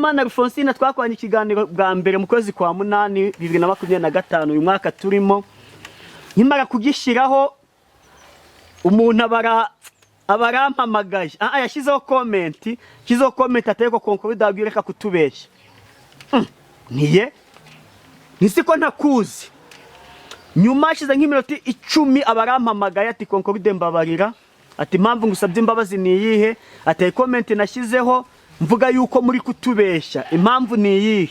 Mwana Alphonsine twakoranye ikiganiro bwa mbere mu kwezi kwa munani 2025 uyu mwaka turimo nkimara kugishiraho umuntu abarampamagaye yashizeho comment ateko konko bidagireka kutubeshya niye nisiko ntakuzi nyuma ashize nk'iminota 10 abarampamagaye ati konko bidembabarira ati mpamvu ngusabye imbabazi niyihe ati comment nashizeho mvuga yuko muri kutubeshya impamvu niyihe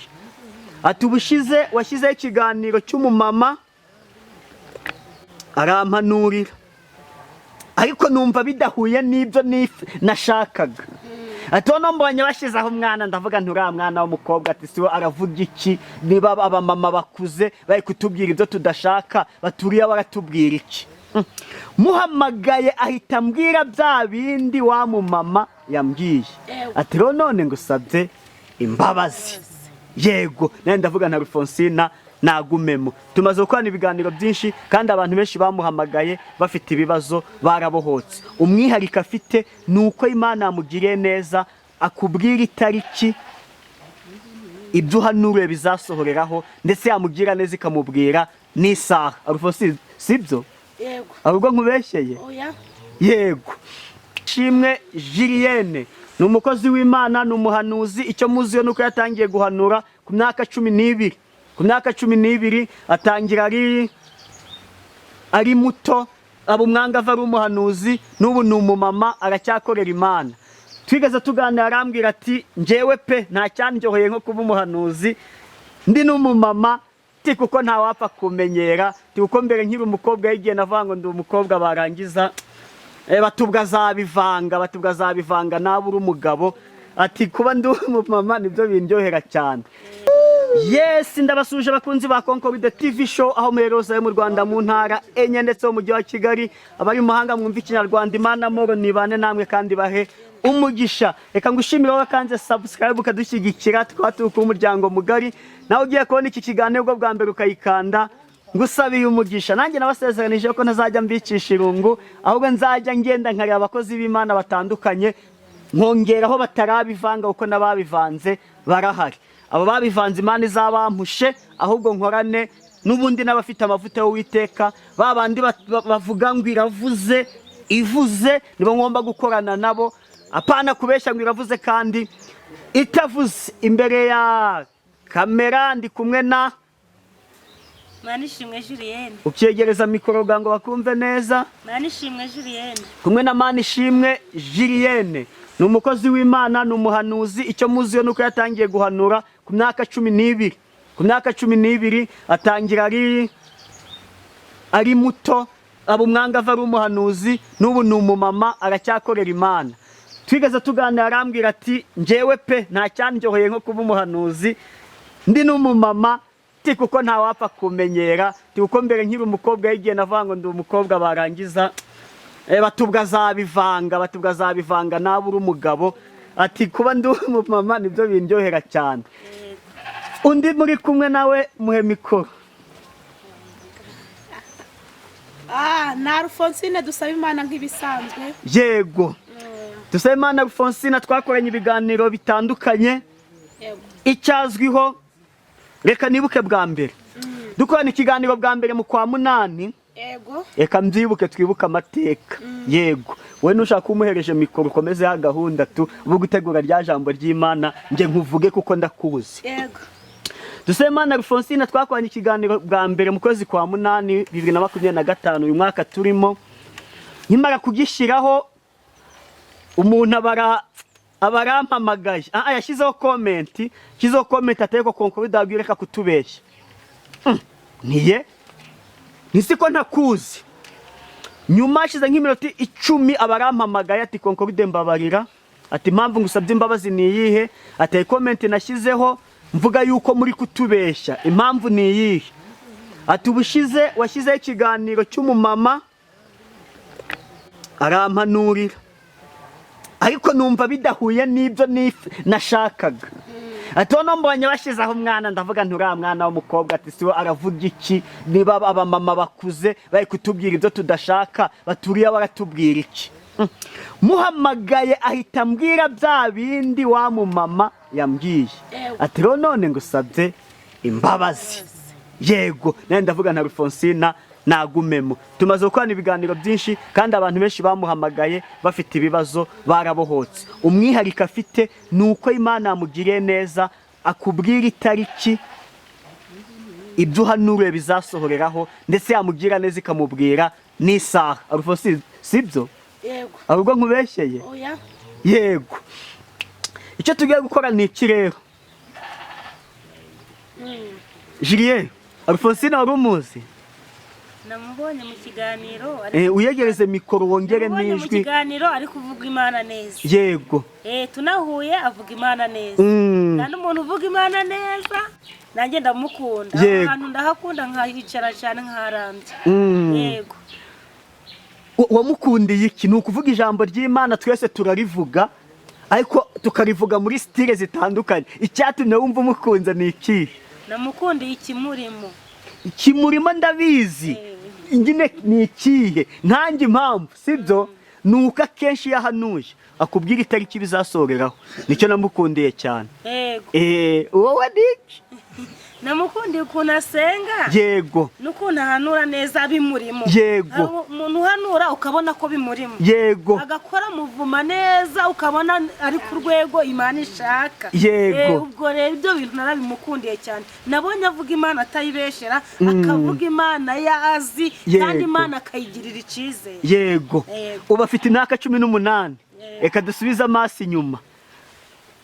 ati ubushize washyizeho ikiganiro cy'umumama arampanurira ariko numva bidahuye n'ibyo nashakaga ati ono mbonye bashizeho umwana ndavuga nturiya mwana w'umukobwa ati siwe aravuga iki niba abamama bakuze bari kutubwira ibyo tudashaka baturiye baratubwira iki muhamagaye ahita mbwira bya bindi wa mumama yambwiye ati rero none ngusabye imbabazi yego nari ndavuga na Alphonsine nagumemo tumaze gukorana ibiganiro byinshi kandi abantu benshi bamuhamagaye bafite ibibazo barabohotse umwihariko afite nuko Imana yamugiriye neza akubwira itariki ibyo uhanure bizasohoreraho ndetse yamugira neza ikamubwira n'isaha Alphonsine sibyo yego ahubwo nkubeshyeye oya yego Shimwe Julienne ni umukozi w'Imana n'umuhanuzi icyo muziyo nuko yatangiye guhanura ku myaka 12 ku myaka 12 atangira ari muto abumwangava ari umuhanuzi n'ubu ni umumama aracyakorera Imana twigeze tuganira arambwira ati njewe pe nta cyanjyoheye nko kuba umuhanuzi ndi n'umumama ti kuko nta wapfa kumenyera ti uko mbere nkiri umukobwa yigiye navango ndi umukobwa barangiza batubwa zabivanga nabura umugabo ati kuba ndi umumama nibyo bindyohera cyane. Yes, ndabasuje bakunzi ba Konkoride TV show aho muheroza mu Rwanda mu ntara enye ndetse mu mujyi wa Kigali abari mu mahanga mwumva ikinyarwanda Imana moro nibane namwe kandi bahe umugisha. Reka ngushimire wowe kanze subscribe ukadushyigikira twatuka umuryango mugari nawe ugiye kubona iki kiganiro bwo bwa mbere ukayikanda ngusabiye umugisha. Nanjye nabasezeranije ko ntazajya mbicisha irungu ahubwo nzajya ngenda nkareba abakozi b'Imana batandukanye nkongeraho batarabivanga uko nababivanze barahari. Abo babivanze Imana izabampushe ahubwo nkorane n'ubundi n'abafite amavuta y'Uwiteka babandi bavuga ngo iravuze ivuze nibo ngomba gukorana nabo apana kubeshya ngo iravuze kandi itavuze. Imbere ya kamera ndi kumwe na Manishimwe Julienne. Ukiyegereza mikoro gango bakumve neza. Manishimwe Julienne. Kumwe na Manishimwe Julienne. Ni umukozi w'Imana n'umuhanuzi icyo muziyo nuko yatangiye guhanura ku myaka 12. Ku myaka 12 atangira ari muto abumwangava ari umuhanuzi n'ubu ni umumama aracyakorera Imana. Twigeze tuganira arambwira ati njewe pe nta cyanjyoheye nko kuba umuhanuzi ndi n'umumama ti kuko nta wapfa kumenyera ti uko mbere nkiri umukobwa yigiye navango ndi umukobwa barangiza batubwa zabivanga nabura umugabo ati kuba ndi umumama nibyo bindyohera cyane. Undi muri kumwe nawe muhe mikoro. Na Alphonsine dusaba Imana nk'ibisanzwe. Yego dusaba Imana Alphonsine twakoranye ibiganiro bitandukanye. Yego icyazwiho reka nibuke bwa mbere dukorana ikiganiro bwa mbere mu kwa munani. Yego Eka mbyibuke twibuka amateka. Yego we nushaka umuhereje mikoro komeze ya gahunda tu ubu gutegura rya jambo ry'Imana nje nkuvuge kuko ndakubuze. yego Dusaba Imana Alphonsine twakoranye ikiganiro bwa mbere mu kwezi kwa munani 2025 uyu mwaka turimo nkimara kugishiraho umuntu abarampamagaye yashyizeho comment ateko konko bidagireka kutubeshya niye nisiko ntakuzi nyuma ashize nk'iminota 10 abarampamagaye ati konko bidembabarira ati mpamvu ngusabye imbabazi niyihe ati comment nashyizeho mvuga yuko muri kutubeshya impamvu niyihe ati ubushize washyizeho ikiganiro cy'umumama arampanurira ariko numva bidahuye n'ibyo nashakaga ati ono mbonye bashizeho umwana ndavuga nturiya mwana w'umukobwa ati siwe aravuga iki niba abamama bakuze bari kutubwira ibyo tudashaka baturiye baratubwira iki muhamagaye ahita mbwira bya bindi wa mumama yambwiye Yego. ati rero none ngusabye imbabazi. Yego nawe ndavuga na Alphonsina nagumemo. Tumaze gukorana ibiganiro byinshi kandi abantu benshi bamuhamagaye bafite ibibazo barabohotse. Umwihariko afite nuko Imana yamugiriye neza, akubwira itariki ibyo uhanuriye bizasohoreraho, ndetse yamugira neza ikamubwira n'isaha. Alphonsina sibyo? Yego. Ahubwo nkubeshyeye? Oya. Yego. Icyo tugiye gukora ni iki rero? Julien, Alphonsina wari umuzi? Namubonye mu kiganiro Uyegereze mikoro wongere mu n'ijwi. kiganiro ari kuvuga Imana neza. Yego. Tunahuye avuga Imana neza. Kandi umuntu uvuga Imana neza nanjye ndamukunda. Yego. Ahantu ndahakunda nkahicara cyane nkarambye. Yego. Wamukundiye iki? Ni ukuvuga ijambo ry'Imana twese turarivuga, ariko tukarivuga muri style zitandukanye. Icyatumye wumva umukunze ni iki? Namukundiye ikimurimo. Ikimurimo ndabizi. Ingine ni ikihe? Nkanjye impamvu sibyo? Nuko akenshi yahanuye akubwira itariki bizasohoreraho. Nicyo namukundiye cyane. Yego. Wowe niki? Namukundiye ukuntu asenga. Yego. N'ukuntu ahanura neza bimurimo. Yego. Umuntu uhanura ukabona ko bimurimo. Yego. Agakora muvuma neza ukabona ari ku rwego Imana ishaka. Yego. Ubwo rero ibyo bintu narabimukundiye cyane. Nabonye avuga Imana atayibeshera, akavuga Imana yazi, kandi Imana akayigirira icyizere. Yego. Uba afite imyaka 18. Reka dusubize amaso inyuma.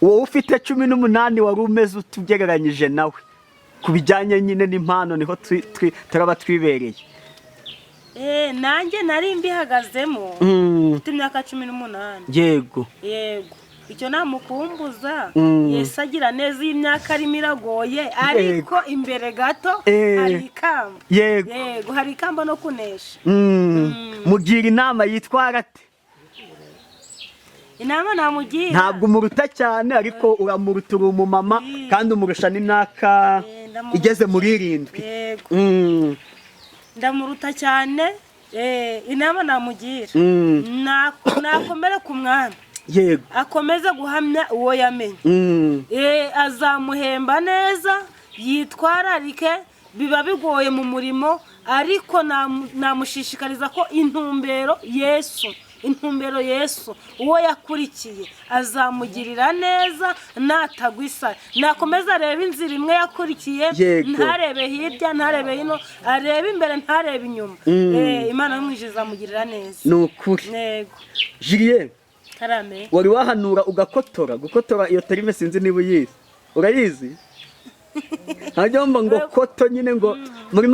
Wowe ufite 18 wari umeze utugereranyije nawe. Kubijyanye nyine n'impano niho turaba twibereye. Nanjye nari mbihagazemo. Mfite imyaka 18. Yego. Yego. Icyo namukumbuza, Yesu agira neza, imyaka arimo iragoye, ariko imbere gato hari ikamba. Yego. Hari ikamba no kunesha. Mugira inama yitwara ate? Inama namugira. Ntabwo umuruta cyane, ariko uramuruta, uri umumama kandi umurusha n'imyaka igeze muri 7. Yego. Ndamuruta cyane. Inama namugira. Nakomere ku mwana. Yego. Akomeze guhamya uwo yamenye. Azamuhemba neza, yitwararike, biba bigoye mu murimo, ariko namushishikariza ko intumbero Yesu uwo yakurikiye azamugirira neza natagwisa. Nakomeza arebe inzira imwe yakurikiye, ntarebe hirya, ntarebe hino, arebe imbere, ntarebe inyuma. Imana y'umwijuru izamugirira neza. Nukuri. Yego. Julien, karame. Wari wahanura ugakotora? Gukotora iyo terime sinzi niba uyizi. Urayizi? Hajyomba ngo koto nyine ngo muri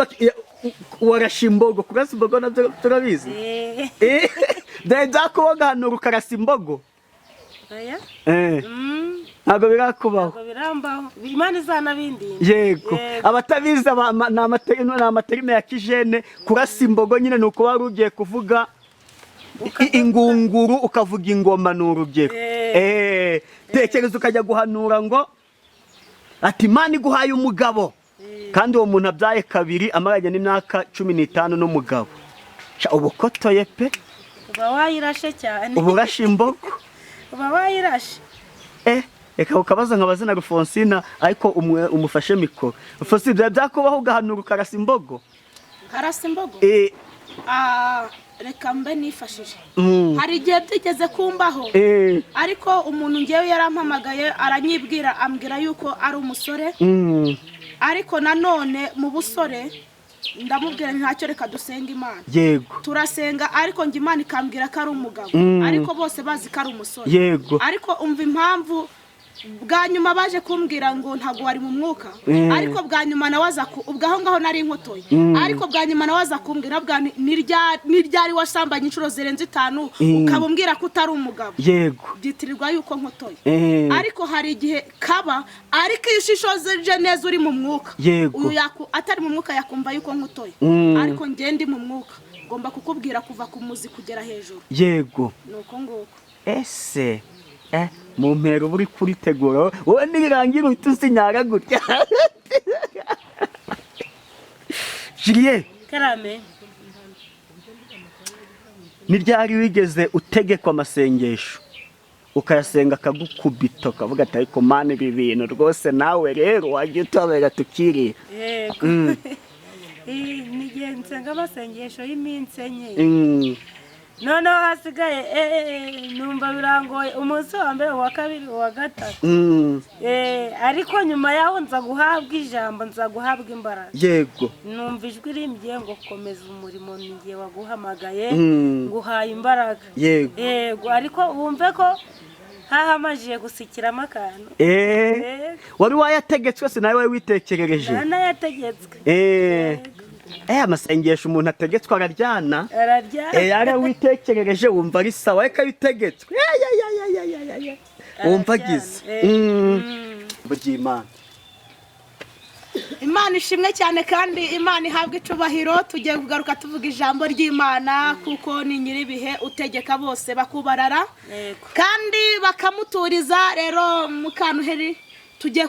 warasha imbogo. Kurasa imbogo nabyo turabizi. Deja ko gahanura ukarasa imbogo. Aya? Ntabwo birakubaho. Ntabwo birambaho. Imana izanabindi. Yego. Abatabiza ni amaterime ya kijene. Kurasa imbogo nyine nuko wari ugiye kuvuga ingunguru ukavuga ingoma n'urugero. Tekereza ukajya guhanura ngo ati Imana iguhaye umugabo, kandi uwo muntu abyaye kabiri amaranye n'imyaka 15 n'umugabo. Ubukotoye pe. Uba wayirashe cyane. Uburashe imbogo. Uba wayirashe. Reka ukabaza nkabaza na Alphonsina, ariko umufashe mikoro. Alphonsina byakubaho ugahanura ukarasa imbogo? Karasa imbogo? Reka mbe nifashije. Hari igihe byigeze kumbaho, ariko umuntu ngewe yarampamagaye aranyibwira, ambwira yuko ari umusore, ariko nanone mu busore ndamubwira ntacyo, reka dusenga Imana. Yego. Turasenga, ariko nge Imana ikambwira ko ari umugabo, ariko bose bazi ko ari umusore. Yego. Ariko umva impamvu bwa nyuma baje kumbwira ngo ntago wari mu mwuka, ariko bwa nyuma nawaza ubwaho ngaho nari inkotoye, ariko bwa nyuma nawaza kumbwira bwa niryari wasambanye inshuro zirenze 5 ukabumbwira ko utari umugabo. Yego. Byitirirwa yuko nkotoye. Ariko hari igihe kaba, ariko iyo ushishoje neza uri mu mwuka, uyu atari mu mwuka yakumva yuko nkotoye, ariko ngende mu mwuka ngomba kukubwira kuva ku muzi kugera hejuru. Yego. Nuko nguko. Ese mu mpero buri kuritegura wowe nirangira utusinyara gutya. Julien, karame. Ni ryari wigeze utegekwa amasengesho ukayasenga akagukubita ukavuga ati ariko mana ibi bintu rwose nawe rero wajya utabera tukiriye. yego nigihe nsenga amasengesho y'iminsi enye noneho hasigaye numva birangoye umunsi wa mbere uwa kabiri uwa gatatu ariko nyuma yaho nza guhabwa ijambo nza guhabwa imbaraga. Yego numva ijwi rimbwiye ngo komeza umurimo ningiye waguhamagaye nguhaye imbaraga. Yego ariko wumve ko hahamajiye gusikiramo akantu. wari wayategetswe se nawe witekerereje? Nayategetswe. Amasengesho umuntu ategetswe araryana. Witekerereje wumva ari sawa reka bitegetswe wumva agize Imana. Imana ishimwe cyane kandi Imana ihabwa icubahiro. Tugiye kugaruka tuvuga ijambo ry'Imana kuko ni nyiribihe utegeka bose bakubarara kandi bakamuturiza. Rero mukantuheri tugiye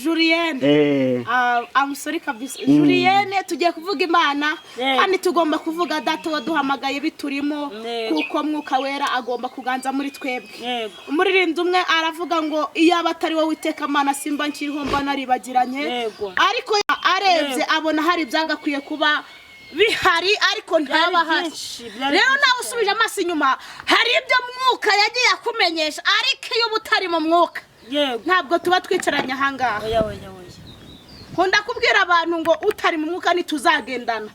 Julienne amusori kabisa Julienne tugiye kuvuga Imana kandi tugomba kuvuga data waduhamagaye biturimo kuko mwuka wera agomba kuganza muri twebwe. Umuririmbyi umwe aravuga ngo iyo abatari wowe Uwiteka Mana simba nkiriho mba naribagiranye ariko arebye abona hari byangakwiye kuba bihari ariko ntaba hari. Rero nawe usubije amaso inyuma hari ibyo mwuka yagiye akumenyesha ariko iyo ubutari mu mwuka ntabwo tuba twicaranye ahangaha. Nkunda kubwira abantu ngo utari mu mwuka ntituzagendana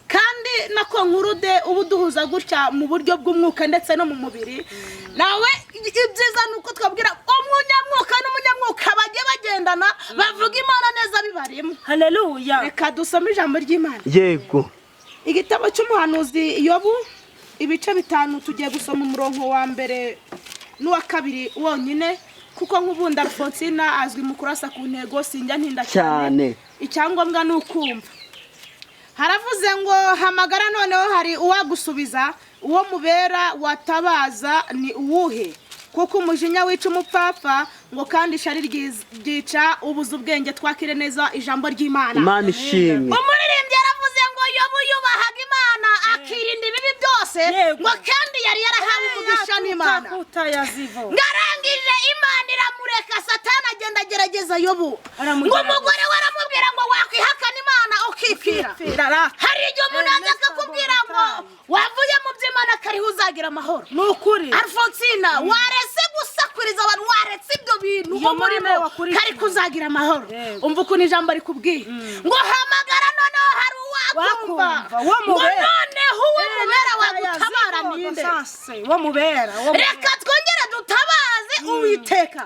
kandi nako nkurude ubu duhuza gutya mu buryo bw'umwuka ndetse no mu mubiri. Nawe ibyiza nuko twabwira umunyamwuka n'umunyamwuka bagiye bagendana bavuga Imana neza bibarimo. Haleluya. Reka dusome ijambo ry'Imana. Yego igitabo cy'umuhanuzi Yobu ibice 5 tugiye gusoma umurongo wa mbere n'uwa kabiri wonyine kuko nk'ubundi Alfonsina azwi mu kurasa ku ntego sinjya ntinda cyane. Icyangombwa ni ukumva. Haravuze ngo hamagara noneho hari uwagusubiza uwo mubera watabaza ni uwuhe kuko umujinya wica umupfapfa ngo kandi ishari ryica ubuze ubwenge. Twakire neza ijambo ry'Imana. Imana ishimwe. Umuririmbyi yaravuze ngo Yobu yubahaga Imana akirinda ibibi byose ngo kandi yari yarahawe umugisha n'Imana. Ngarangije Imana iramureka Satani agenda agerageza Yobu ngo umugore we aramubwira ngo wakwihakana Imana ukipfira. Hari igihe umuntu aza akakubwira ngo wavuye mu by'Imana kariho uzagira amahoro. Ni ukuri Alfonsina warese gusakuriza abantu waretse ibyo bintu umurimo kari kuzagira amahoro. Umva ukuntu ijambo rikubwiye ngo hamagara noneho hari uwakumva ngo noneho uwo mubera wagutabara ninde wo mubera reka twongere dutabaze Uwiteka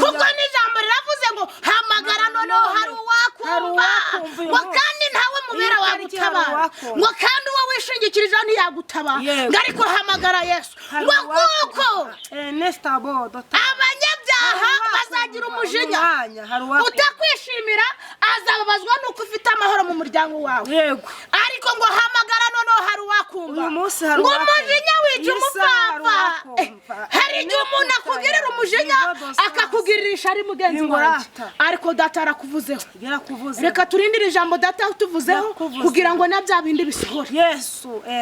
kuko n'ijambo riravuze ngo hamagara noneho hari uwakumva ngo kandi ntawe mubera wagutabara ngo kandi uwo wishingikirije ntiyagutabara ngo ariko hamagara Yesu ngo kuko abanyabyaha bazagira umujinya utakwishimira azababazwa nuko ufite amahoro mu muryango wawe. Ariko ngo hamagara noneho hari uwakumva ngo umujinya wica umupfapfa. Hari igihe umuntu akugirira umujinya akakugirira ishari mugenzi wawe ariko data arakuvuzeho. Reka turindire ijambo data tuvuzeho kugira ngo na bya bindi bisohore.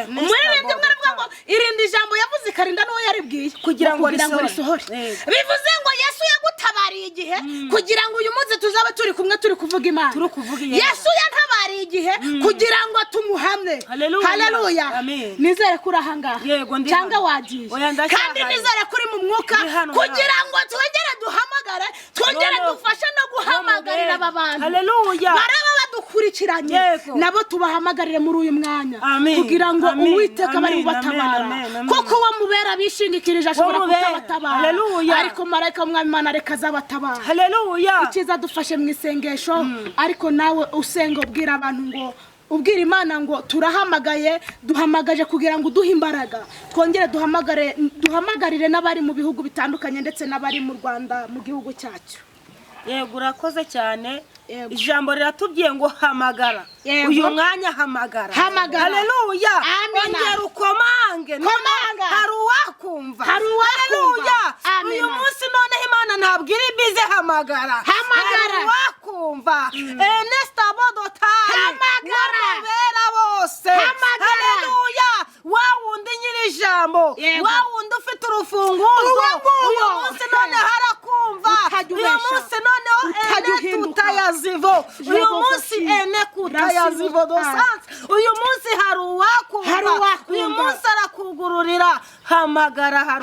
Umuririmbyi umwe aravuga ngo irindi ijambo yavuze ikarinda n'uwo yaribwiye kugira ngo risohore. Bivuze ngo Yesu yagutabariye igihe kugira ngo uyu munsi tuzabe turi kumwe turi kuvuga Imana. Yesu yantabariye igihe kugira ngo tumuhamye. Haleluya. Nizere kuri ahangaha cyangwa wagiye kandi nizere kuri mu mwuka kugira ngo twongere duhamagare twongere dufashe no guhamagarira aba bantu baraba badukurikiranye nabo tubahamagarire muri uyu mwanya kugira ngo Uwiteka bari batabara kuko uwo mubera bishingikirije ashobora kutabatabara ariko Marayika w'Umwami Imana reka azabatabara. Ikiza dufashe mu isengesho ariko nawe usenga ubwira abantu ngo ubwira Imana ngo turahamagaye duhamagaje kugira ngo duhe imbaraga twongere duhamagarire n'abari mu bihugu bitandukanye ndetse n'abari mu Rwanda mu gihugu cyacu. Yego urakoze cyane. Ijambo riratubwiye ngo hamagara uyu mwanya hamagara. Haleluya. Ongera ukomange hari uwakumva. Haleluya. Uyu munsi none Imana ntabwo iri bize hamagara uwakumva Nesta bodotari hamagara bose. Haleluya. Wa wundi nyiri ijambo wa wundi ufite urufunguzo uyu munsi none harakumva uyu munsi noneho ene tutayazivo uyu munsi ene kutayazivo dosanse uyu munsi hari uwakumva uyu munsi arakugururira hamagara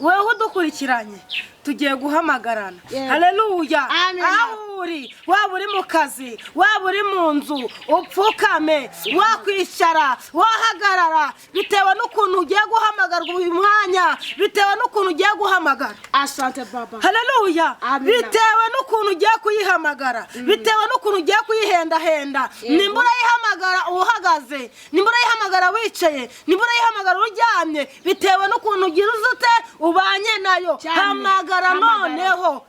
wewe udukurikiranye tugiye guhamagarana haleluya aho uri waba uri mu kazi waba uri mu nzu upfukame wakwicara wahagarara bitewe n'ukuntu ugiye guhamagarwa uyu mwanya bitewe n'ukuntu ugiye guhamagara asante baba haleluya bitewe n'ukuntu ugiye kuyihamagara bitewe n'ukuntu ugiye kuyihendahenda nimbura yihamagara uhagaze nimbura yihamagara wicaye nimbura yihamagara uryamye bitewe n'ukuntu ugira uzute ubanye nayo hamagara noneho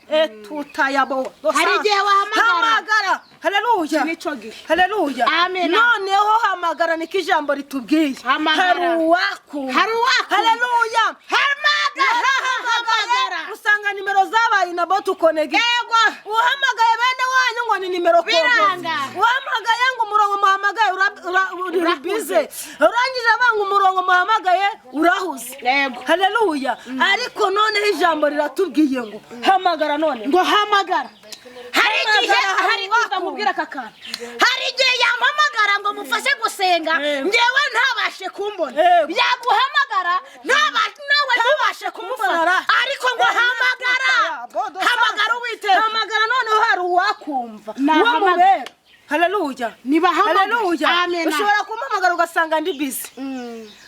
tutayabo hari igihe wahamagara haleluya haleluya noneho hamagara niko ijambo ritubwiye hari uwakumva haleluya hamagara usanga nimero zabaye na botu konegi uhamagaye bene wanyu ngo ni nimero biranga uhamagaye ngo umurongo muhamagaye uri bize urangije abanga umurongo muhamagaye urahuze haleluya ariko noneho ijambo riratubwiye ngo hamagara none ngo hamagara hari igihe mubwira kakana hari igihe yampamagara ngo mufashe gusenga ngewe ntabashe kumbona yaguhamagara nawe ntubashe kumufata ariko ngo hamagara uwiteka hamagara noneho hari uwakumva wamubera haleluya haleluya ushobora kumpamagara ugasanga ndi busy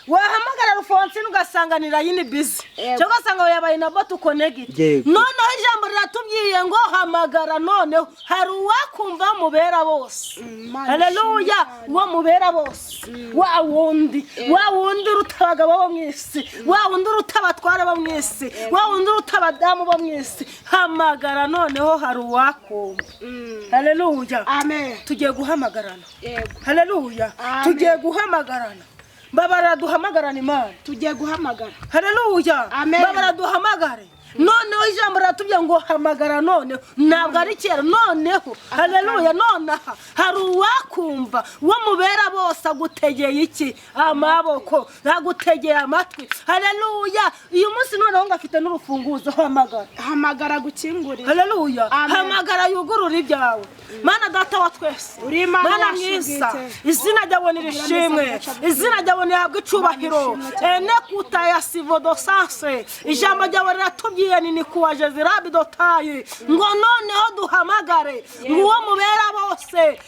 wahamagara Rufonsine ugasanga ni layini busy cyo ugasanga yabaye na botu konegiti noneho ijambo riratubwiye ngo hamagara noneho hari uwakumva mubera bose haleluya uwo mubera bose wa wundi rutabagabo bo mwisi wa wundi rutabatwara bo mwisi wa wundi rutabadamu bo mwisi hamagara noneho hari uwakumva haleluya amen tugiye guhamagarana haleluya tugiye guhamagarana babara duhamagarana Imana tugiye guhamagara haleluya babara duhamagare noneho ijambo ratubye ngo hamagara noneho ntabwo ari kera noneho haleluya nonaha hari uwakumva wo mubera bose agutegeye iki amaboko agutegeye amatwi haleluya uyu munsi noneho ngafite n'urufunguzo hamagara gukingurira haleluya hamagara yugurura ibyawe Mana data wa twese Mana mwiza izina ryawe nirishimwe izina ryawe nihabwe icubahiro ene kutayasivo dosanse ijambo ryawe riratubye ni kuwaje zirabi dotaye ngo noneho duhamagare ngo mubera bose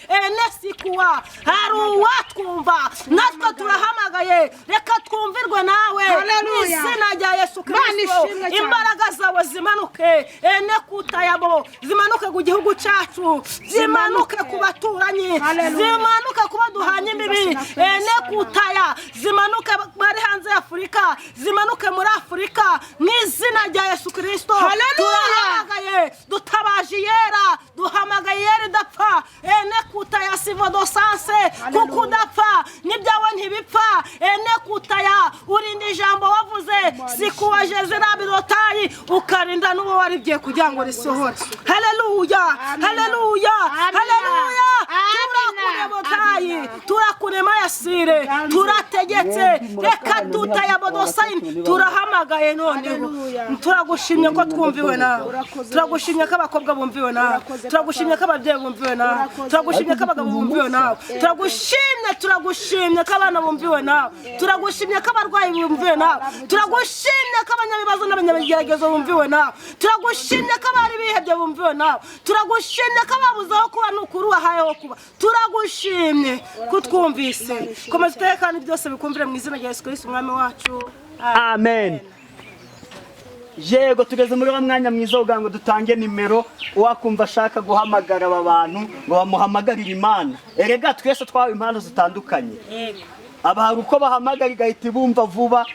sikuwa hari uwatwumva natwe turahamagaye reka twumvirwe nawe izina rya Yesu Kristo imbaraga zawe zimanuke kutayabo zimanuke ku gihugu cyacu zimanuke ku baturanyi zimanuke ku baduhanye imbibi kutaya zimanuke bari hanze ya Afurika zimanuke muri Afurika mu izina rya Yesu Kristo turahamagaye dutabaje yera duhamagaye yera dapfa kutaya sivo dosanse kuko udapfa n'ibyawe ntibipfa kutaya urinda ijambo wavuze sikuwaje zirabi dotayi ukarinda n'uwo waribye kugira ngo risohore haleluya haleluya haleluya turakurema yasire turategetse reka tutaya bodosayini turahamagaye noneho turagushimye ko twumviwe nawe turagushimye ko abakobwa bumviwe nawe turagushimye ko ababyeyi bumviwe nawe turagushimye ko abagabo bumviwe nawe turagushimye ko abana bumviwe nawe turagushimye ko abarwayi bumviwe nawe turagushimye ko abanyabibazo n'abanyabigeragezo bumviwe nawe turagushimye ko abari bihebye bumviwe nawe turagushimye ko ababuze aho kuba n'ukuri wahayeho kuba turagushimye ko twumvise komeza utekane byose bikumvire mu izina rya Yesu Kristo umwami wacu amen. Yego tugeze muri wa mwanya mwiza uvuga ngo dutange nimero uwakumva ashaka guhamagara aba bantu ngo bamuhamagarire Imana erega twese twawe impano zitandukanye abantu uko bahamagara igahita bumva vuba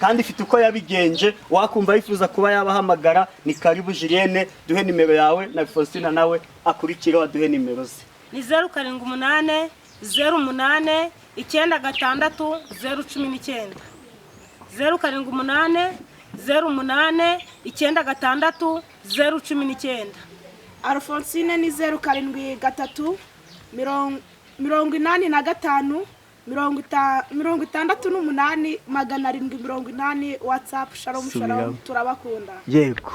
kandi ifite uko yabigenje wakumva yifuza kuba yabahamagara ni karibu Julienne duhe nimero yawe na Faustina nawe akurikire waduhe nimero ze ni 078 08 96 019 078 08 96 019 Alphonsine ni 073 85 68 780 WhatsApp. Shalom shalom, turabakunda. Yego.